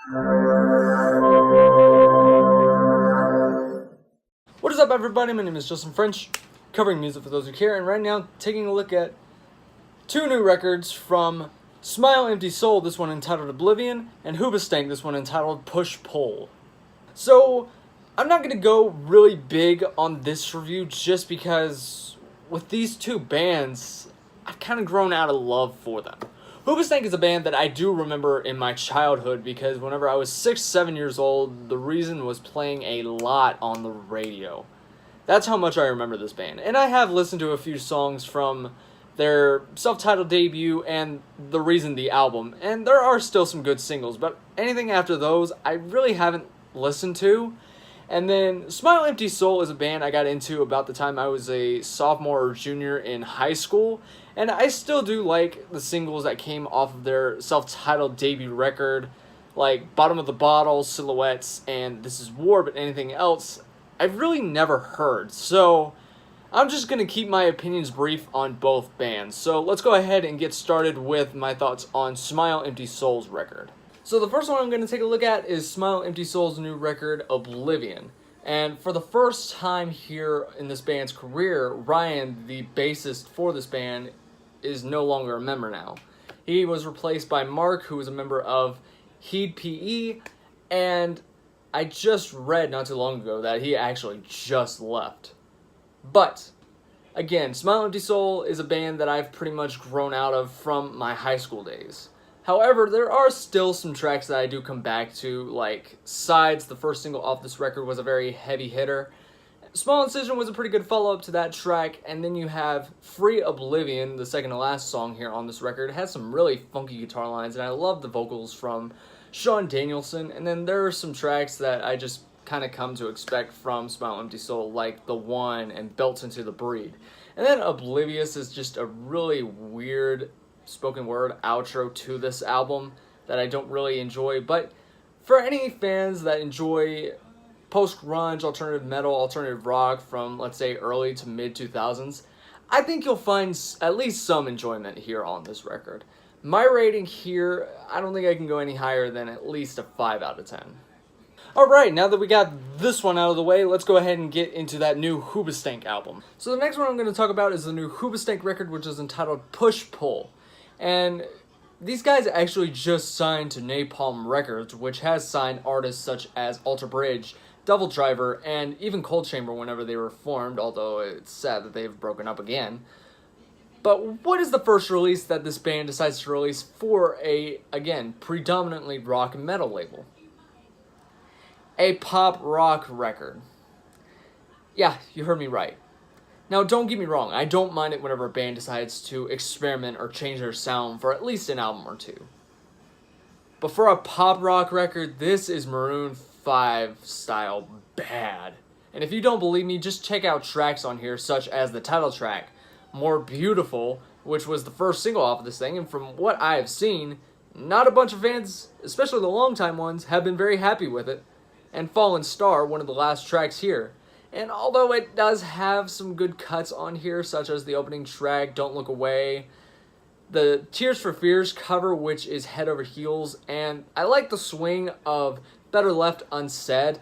What is up, everybody? My name is Justin French, covering music for those who care, and right now taking a look at two new records from Smile Empty Soul, this one entitled Oblivion, and Hoobastank, this one entitled Push Pull. So, I'm not going to go really big on this review just because with these two bands, I've kind of grown out of love for them. Hoobastank is a band that I do remember in my childhood because whenever I was 6-7 years old, the Reason was playing a lot on the radio. That's how much I remember this band. And I have listened to a few songs from their self-titled debut and The Reason, the album, and there are still some good singles, but anything after those, I really haven't listened to. And then Smile Empty Soul is a band I got into about the time I was a sophomore or junior in high school, and I still do like the singles that came off of their self-titled debut record, like Bottom of the Bottle, Silhouettes, and This Is War, but anything else, I've really never heard. So I'm just going to keep my opinions brief on both bands. So let's go ahead and get started with my thoughts on Smile Empty Soul's record. So the first one I'm going to take a look at is Smile Empty Soul's new record, Oblivion. And for the first time here in this band's career, Ryan, the bassist for this band, is no longer a member now. He was replaced by Mark, who was a member of Heed PE, and I just read not too long ago that he actually just left. But, again, Smile Empty Soul is a band that I've pretty much grown out of from my high school days. However, there are still some tracks that I do come back to, like Sides, the first single off this record, was a very heavy hitter. Small Incision was a pretty good follow-up to that track, and then you have Free Oblivion, the second to last song here on this record. It has some really funky guitar lines, and I love the vocals from Sean Danielson, and then there are some tracks that I just kind of come to expect from Smile Empty Soul, like The One and Belts Into the Breed. And then Oblivious is just a really weird spoken word outro to this album that I don't really enjoy, but for any fans that enjoy post-grunge, alternative metal, alternative rock from, let's say, early to mid-2000s, I think you'll find at least some enjoyment here on this record. My rating here, I don't think I can go any higher than at least a 5 out of 10. Alright, now that we got this one out of the way, let's go ahead and get into that new Hoobastank album. So the next one I'm going to talk about is the new Hoobastank record, which is entitled Push Pull. And these guys actually just signed to Napalm Records, which has signed artists such as Alter Bridge, Devil Driver, and even Cold Chamber whenever they were formed, although it's sad that they've broken up again. But what is the first release that this band decides to release for a, again, predominantly rock and metal label? A pop rock record. Yeah, you heard me right. Now, don't get me wrong, I don't mind it whenever a band decides to experiment or change their sound for at least an album or two. But for a pop rock record, this is Maroon 5 style bad. And if you don't believe me, just check out tracks on here such as the title track, More Beautiful, which was the first single off of this thing, and from what I have seen, not a bunch of fans, especially the longtime ones, have been very happy with it. And Fallen Star, one of the last tracks here. And although it does have some good cuts on here, such as the opening track, Don't Look Away, the Tears for Fears cover, which is Head Over Heels, and I like the swing of Better Left Unsaid.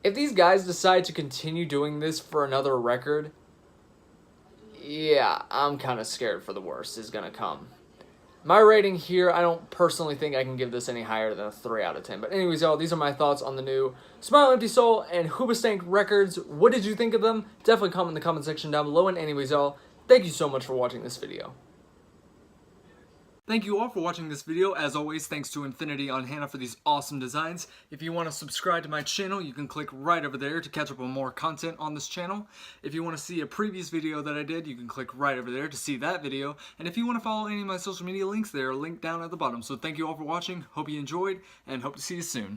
If these guys decide to continue doing this for another record, yeah, I'm kind of scared for the worst is going to come. My rating here, I don't personally think I can give this any higher than a 3 out of 10. But anyways, y'all, these are my thoughts on the new Smile Empty Soul and Hoobastank records. What did you think of them? Definitely comment in the comment section down below. And anyways, y'all, thank you so much for watching this video. Thank you all for watching this video. As always, thanks to Infinity on Hannah for these awesome designs. If you want to subscribe to my channel, you can click right over there to catch up on more content on this channel. If you want to see a previous video that I did, you can click right over there to see that video. And if you want to follow any of my social media links, they are linked down at the bottom. So thank you all for watching. Hope you enjoyed, and hope to see you soon.